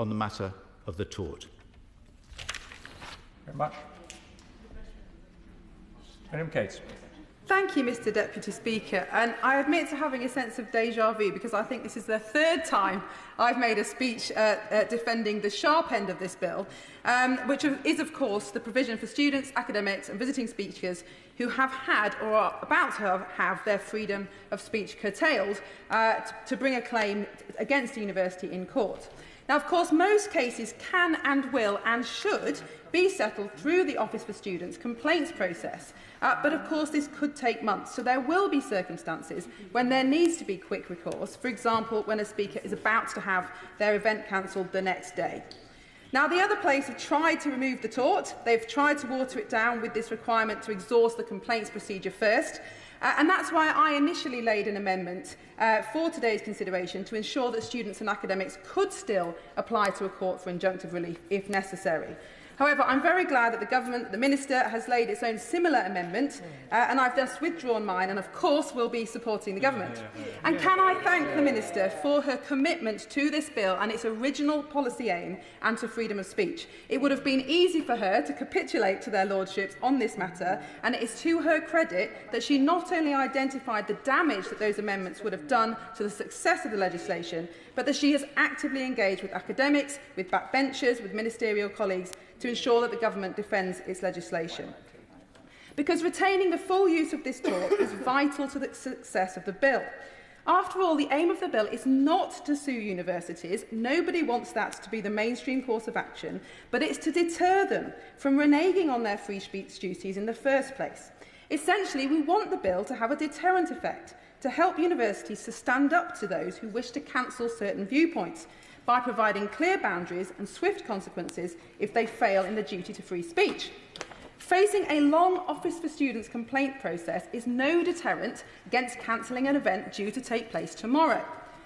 on the matter of the tort. Very much. Madam Cates. Thank you, Mr Deputy Speaker. And I admit to having a sense of déjà vu because I think this is the third time I've made a speech defending the sharp end of this bill, which is, of course, the provision for students, academics and visiting speakers who have had or are about to have their freedom of speech curtailed to bring a claim against the university in court. Now, of course, most cases can and will and should be settled through the Office for Students complaints process. But, of course, this could take months. So there will be circumstances when there needs to be quick recourse, for example, when a speaker is about to have their event cancelled the next day. Now, the other place have tried to remove the tort. They've tried to water it down with this requirement to exhaust the complaints procedure first. And that's why I initially laid an amendment for today's consideration to ensure that students and academics could still apply to a court for injunctive relief if necessary. However, I'm very glad that the Government, the Minister, has laid its own similar amendment, and I've just withdrawn mine and, of course, will be supporting the Government. And can I thank the Minister for her commitment to this bill and its original policy aim and to freedom of speech. It would have been easy for her to capitulate to their lordships on this matter, and it is to her credit that she not only identified the damage that those amendments would have done to the success of the legislation, but that she has actively engaged with academics, with backbenchers, with ministerial colleagues to ensure that the Government defends its legislation. Because retaining the full use of this tort is vital to the success of the bill. After all, the aim of the bill is not to sue universities. Nobody wants that to be the mainstream course of action, but it's to deter them from reneging on their free speech duties in the first place. Essentially, we want the bill to have a deterrent effect, to help universities to stand up to those who wish to cancel certain viewpoints, by providing clear boundaries and swift consequences if they fail in the duty to free speech. Facing a long Office for Students complaint process is no deterrent against cancelling an event due to take place tomorrow,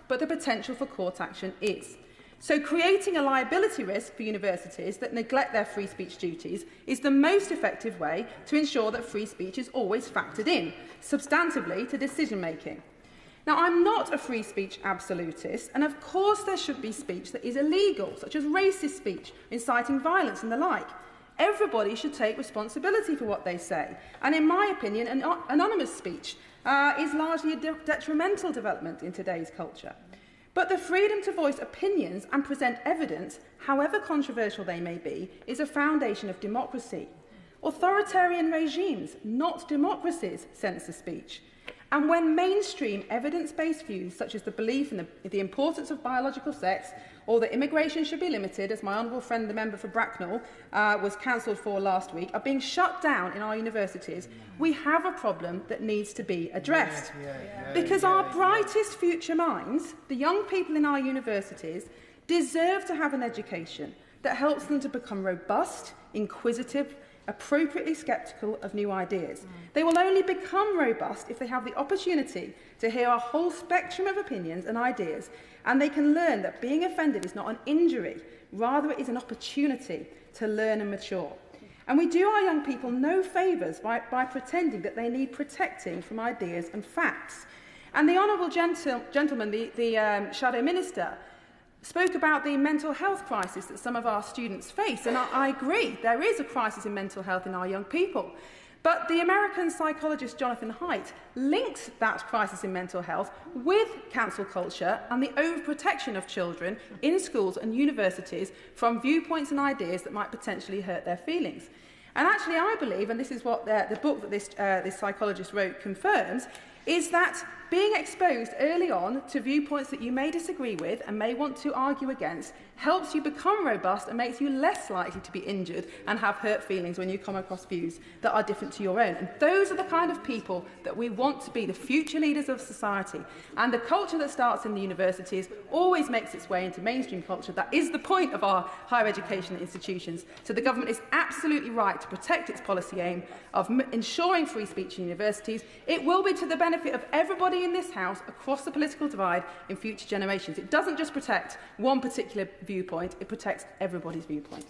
but the potential for court action is. So creating a liability risk for universities that neglect their free speech duties is the most effective way to ensure that free speech is always factored in, substantively, to decision-making. Now, I'm not a free speech absolutist, and of course there should be speech that is illegal, such as racist speech, inciting violence and the like. Everybody should take responsibility for what they say, and in my opinion, anonymous speech is largely a detrimental development in today's culture. But the freedom to voice opinions and present evidence, however controversial they may be, is a foundation of democracy. Authoritarian regimes, not democracies, censor speech. And when mainstream evidence-based views, such as the belief in the importance of biological sex, or that immigration should be limited, as my honourable friend, the member for Bracknell, was cancelled for last week, are being shut down in our universities, we have a problem that needs to be addressed. Because our brightest future minds, the young people in our universities, deserve to have an education that helps them to become robust, inquisitive, appropriately sceptical of new ideas. They will only become robust if they have the opportunity to hear a whole spectrum of opinions and ideas, and they can learn that being offended is not an injury, rather it is an opportunity to learn and mature. And we do our young people no favours by pretending that they need protecting from ideas and facts. And the honourable gentleman, the Shadow Minister, spoke about the mental health crisis that some of our students face, and I agree, there is a crisis in mental health in our young people. But the American psychologist Jonathan Haidt links that crisis in mental health with cancel culture and the overprotection of children in schools and universities from viewpoints and ideas that might potentially hurt their feelings. And actually, I believe, and this is what the book that this psychologist wrote confirms, is that being exposed early on to viewpoints that you may disagree with and may want to argue against helps you become robust and makes you less likely to be injured and have hurt feelings when you come across views that are different to your own. And those are the kind of people that we want to be the future leaders of society. And the culture that starts in the universities always makes its way into mainstream culture. That is the point of our higher education institutions. So the government is absolutely right to protect its policy aim of ensuring free speech in universities. It will be to the benefit of everybody in this House across the political divide in future generations. It doesn't just protect one particular viewpoint, it protects everybody's viewpoint.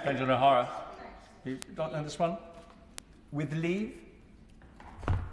Benjamin O'Hara, you got on this one? With leave?